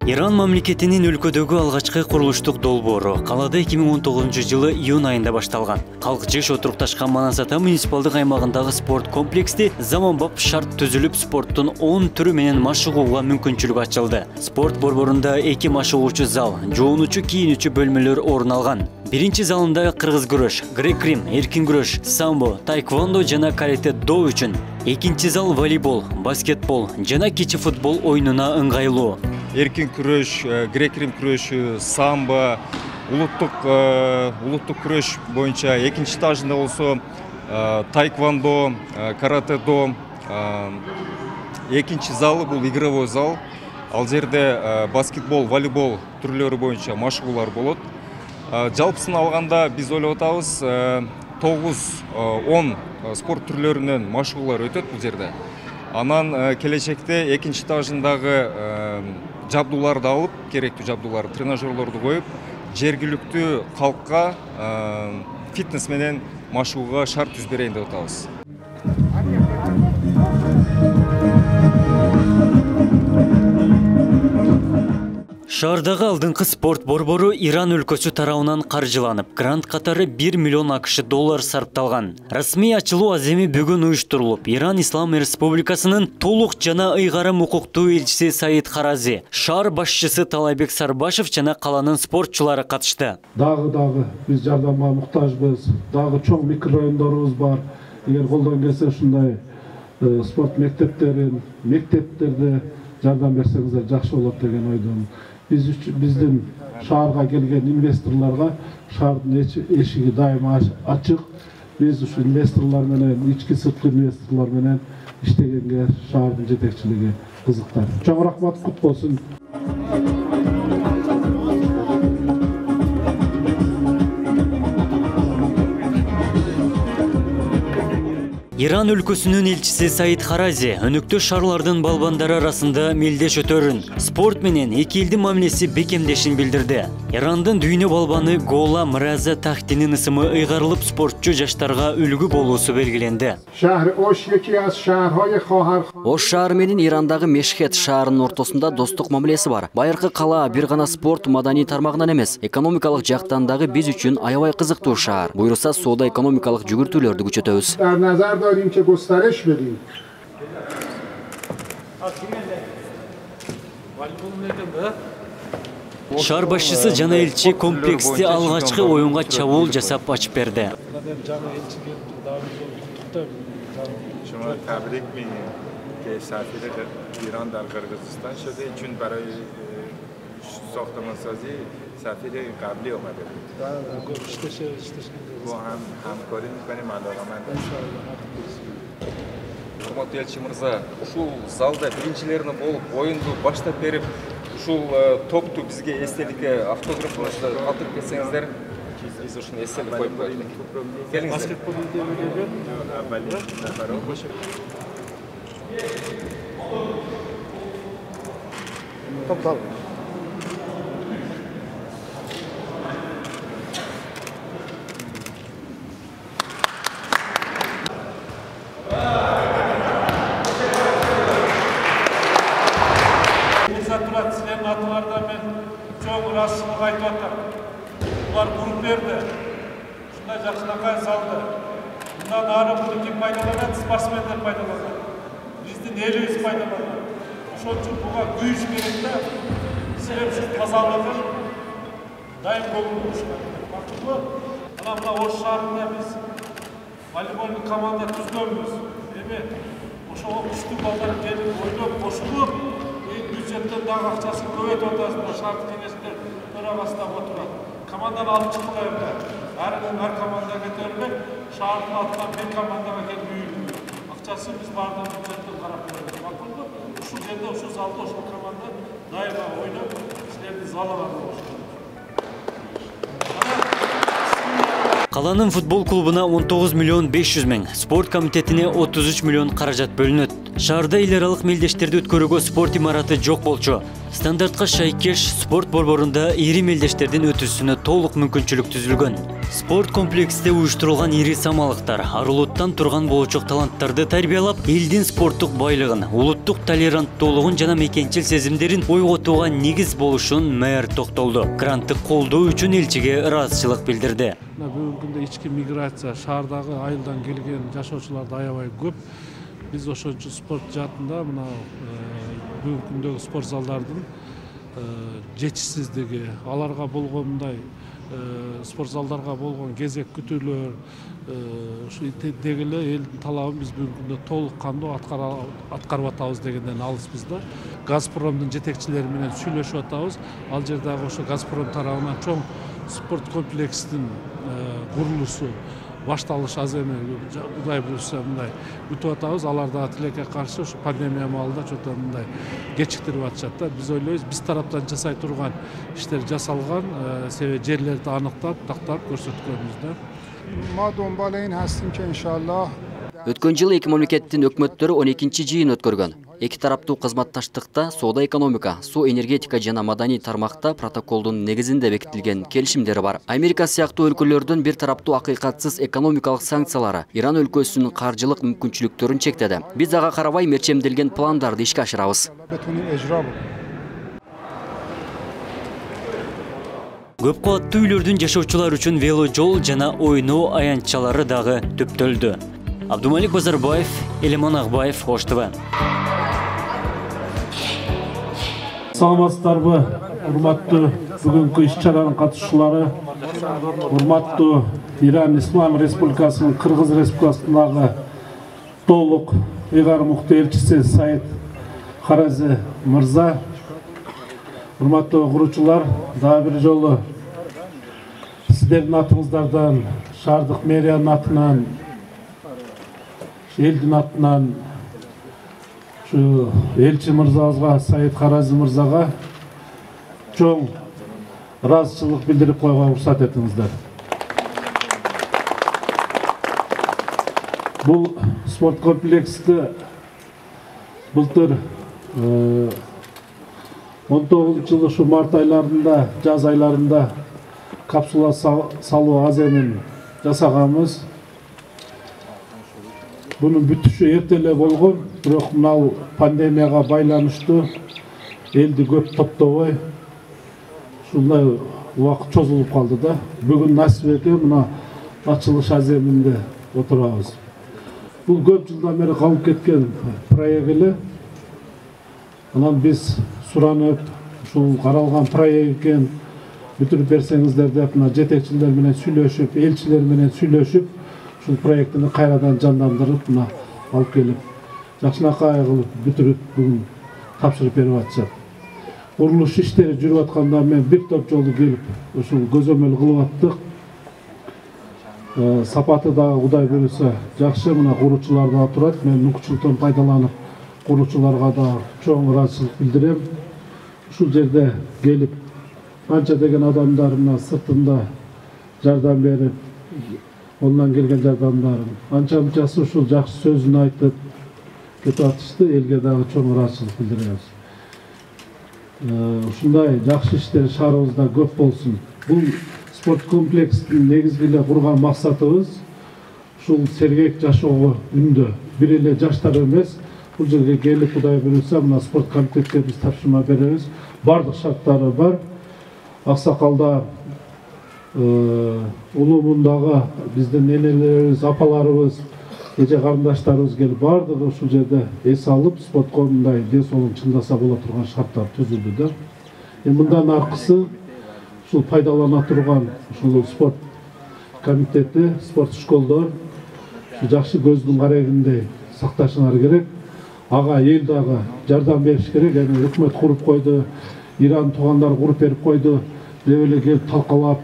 Иран мамлекетинин өлкөдөгү алгачкы курулуштук долбоору калада 2019 жылы июнь айында башталган. Калк жеш отурукташкан Манас Ата муниципалдык аймагындагы спорт комплексти заманбап шарт түзүлүп, спорттун 10 түрү менен машыгууга мүмкүнчүлүк ачылды. Спорт борборунда 2 машыгуучу зал, жуунуучу, кийинүүчү бөлмөлөр орун алган. Биринчи залында кыргыз күрөш, грек-рим, эркин күрөш, самбо, тайквондо жана каратэ-до үчүн. Экинчи зал волейбол, баскетбол жана кичи футбол оюнуна ыңгайлуу. Эркин күрөш, грек-рим күрөшү, самбо, улуттук күрөш боюнча экинчи этажында болсо тайквондо, каратэ-до. Экинчи залы бул игровой зал. Ал жерде баскетбол, волейбол түрлөрү боюнча машыгуулар болот. Жалпысын алганда биз ойлоп атабыз 9-10 спорт түрлөрүнөн машыгуулар өтөт бул жерде. Анан келечекте экинчи этажындагы жабдууларды алып, керектүү жабдууларды, тренажерлорду коюп, жергиликтүү калкка фитнес менен машыгууга шарт түзүп берейин деп атабыз. Шаардагы алдыңкы спорт борбору Иран өлкөсү тарабынан каржыланып, грант катары 1 миллион АКШ доллар сарпталган. Расмий ачылуу аземи бүгүн уюштурулуп, Иран Ислам Республикасынын толук жана ыйгарым укуктуу элчиси Саид Харази, шаар башчысы Талайбек Сарбашев жана каланын спортчулары катышты. Дагы биз жардамга муктажбыз. Дагы чоң микрорайондорубуз бар. Эгер колдон келсе ушундай спорт мектептерде жардам берсеңиздер жакшы болот деген ойдон. Биздин шаарга келген инвесторлорго шаардын эшиги дайыма ачык. Биз ушу инвесторлор менен, ички сырткы инвесторлор менен иштегенге шаардын жетекчилиги кызыктар. Чоң рахмат, кут болсун. Иран өлкөсүнүн элчиси Саид Харази өнөктөш шаарлардын балбандары арасында мелдеш өтөрүн, спорт менен эки элдин мамилеси бекемдешин билдирди. Ирандын дүйнө балбаны Гола Мыраза Тахтинин ысымы ыйгарылып, спортчу жаштарга үлгү болуусу белгиленди. Ош шаары менен Ирандагы Мешхет шаарынын ортосунда достук мамилеси бар. Байыркы кала бир гана спорт маданий тармагынан эмес, экономикалык жактан дагы биз үчүн аябай кызыктуу шаар. Буйруса соода экономикалык жүгүртүүлөрдү күчөтөбүз. داریم که گسترش بدیم. Шаар башчысы жана элчи комплексти алгачкы оюнга чабуул жасап ачып берди. شما تبریک میگیم که سفیر ایران در قرقیزستان شده، چون برای ساختمانسازی سفیر قبلی اومده بود. با هم همکاری میکنیم علاقه‌مند. Урматтуу элчи мырза, ушул залда биринчилерине болуп, оюнду баштап берип, ушул топту бизге эстеликке автографыңызды калтырып кетсеңиздер, биз ушуну эстелик коюп коелу. Келиңиздер. Топтал. Sizlerin atılardan ben çok rahatsızlık aytıyordum. Bunlar grup verdi. Şunda жақсынакай saldı. Bundan ağrı bunu kim faydalanır? Sportsmenler faydalanır. Bizden elimiz faydalanır. Şu için buna güç gerekli. Sizler şu tazalığı daim koyulmuşlar. Bakın bu. Ana Oş şahrında biz voleybolun komanda tuzgönmüz. Evet. Oşa güçlü balları gelip oynayıp koşulup бюджеттен дагы акчасын көбөйтүп атасыздар, шарт кеңеште төрагасында отурат. Команданы алып чыкпайлар. Ар команда көтөрүлүп, шаардын атынан бир командага келип үйүлдү. Акчасы биз бардык бюджеттен карап беребиз. Макулбу? Ушул жерде, ушул залда ушул команда дайыма ойноп, силердин залга болушат. Каланын футбол клубуна 19 миллион 500 миң, спорт комитетине 33 миллион каражат бөлүнөт. Шаарда эл аралык мелдештерди өткөрүүгө спорт имараты жок болчу. Стандартка шайкеш спорт борборунда ири мелдештердин өтүүсүнө толук мүмкүнчүлүк түзүлгөн. Спорт комплексте уюштурулган ири самалыктар арулуттан турган болочок таланттарды тарбиялап, элдин спорттук байлыгын, улуттук толеранттуулугун жана мекенчил сезимдерин ойготууга негиз болушун мэр токтолду. Гранттык колдоо үчүн элчиге ыраазычылык билдирди. Бүгүнкү күндө ички миграция, шаардагы айылдан келген жашоочуларды аябай көп. Biz ошончу спорт жаатында мына бүгүнкү күндөгү спорт залдардын жетишсиздиги, аларга болгон мындай спорт залдарга болгон кезек күтүүлөр, ушу деги эле элдин талабын биз бүгүнкү күндө толук кандуу аткарып атабыз дегенден алыспыз да. Газпромдун жетекчилери менен сүйлөшүп атабыз. Ал жердагы ошо Газпром тарабынан чоң спорт комплексинин курулуусу башталыш аз эми Кудай буюрса мындай күтүп атабыз. Алар да тилекке каршы ушу пандемия маалында чөтө мындай кечиктирип атышат да. Биз ойлойбуз, биз тараптан жасай турган иштер жасалган, себеби жерлерди аныктап, тактап көрсөткөнбүз да. Ма домбалейин хастим ки иншаллах. Өткөн жылы эки мамлекеттин өкмөттөрү 12-чи жыйын өткөргөн. Эки тараптуу кызматташтыкта соода экономика, суу энергетика жана маданий тармакта протоколдун негизинде бекитилген келишимдери бар. Америка сыяктуу өлкөлөрдүн бир тараптуу акыйкатсыз экономикалык санкциялары Иран өлкөсүнүн каржылык мүмкүнчүлүктөрүн чектеди. Биз ага карабай мерчемделген пландарды ишке ашырабыз. Көп кабаттуу үйлөрдүн жашоочулар үчүн вело жол жана ойноо аянтчалары дагы төптөлдү. Абдумалик Базарбаев, Элемон Акбаев, Ош ТВ. Саламатсыздарбы, урматтуу бүгүнкү иш-чаранын катышуулары, урматтуу Иран Ислам Республикасынын Кыргыз Республикасындагы толук ыйгар мукты элчиси Саид Харази мырза, урматтуу куруучулар, дагы бир жолу сиздердин атыңыздардан, шаардык мэриянын атынан, элдин атынан элчи мырзабызга, Саид Харази мырзага чоң ыраазычылык билдирип койгонго уруксат этиңиздер. Бул спорт комплексти былтыр 19-жылы ушу март айларында, жаз айларында капсула салуу аземин жасаганбыз. Bunun бүтүшү эрте болгон, бирок мына пандемияга байланыштуу элди көп топтобой ушундай убакыт чозулуп калды да. Бүгүн насип экен мына ачылыш аземинде отурабыз. Бул көп жылдан бери калып кеткен проект эле. Анан биз суранып, ушул каралган проект экен, бүтүрүп берсеңиздер деп мына жетекчилер менен сүйлөшүп, элчилер менен сүйлөшүп, ушул проектini кайрадан жандандырып, мына алып келип, жакшынакай кылып бүтүрүп бүгүн тапшырып берип атышат. Курулуш иштери жүрүп атканда мен бир топ жолу келип, ушул көзөмөл кылып аттык. Сапаты дагы Кудай буюрса жакшы, мына куруучулар да турат. Мен мүмкүнчүлүктөн пайдаланып, куруучуларга да чоң ыраазычылык билдирем. Ушул жерде келип, анча деген адамдар мына сыртында жардам берип, ondan келген жардамдарын анча-мынчасы ушул жакшы сөзүн айтып кетип атышты. Элге дагы чоң ыраазычылык билдиребиз. Ушундай жакшы иштер шаарыбызда көп болсун. Бул спорт комплексин негизги эле курган максатыбыз ушул сергек жашоого үндө бир эле жаштар эмес, бул жерге келип Кудай буюрса мына спорт комитетке биз тапшырма беребиз. Бардык шарттары бар. Аксакалда улумундагы биздин энелерибиз, апаларыбыз, эже карындаштарыбыз келип бардыгы ушул жерде эс алып, спортко мындай ден соолугун чыңдаса боло турган шарттар түзүлдү да. Мындан аркысы ушул пайдалана турган ушул спорт комитети, спорт школдор жакшы көздүн карегиндей сакташыңар керек. Ага эл дагы жардам бериш керек. Эми өкмөт куруп койду, Иран туугандар куруп берип койду деп эле келип талкалап,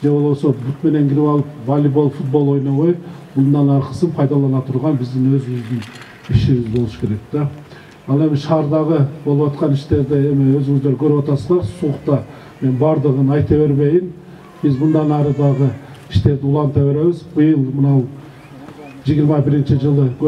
же болбосо бүт менен кирип алып волейбол, футбол ойнобой, bundan аркысын пайдалана турган биздин өзүбүздүн ишибиз болуш керек да. Ал эми шаардагы болуп аткан иштерде эми өзүңүздөр көрүп атасыздар, суукта мен бардыгын айта бербейин. Биз bundan ары дагы иштерди уланта беребиз. Быйыл мына 21-жылы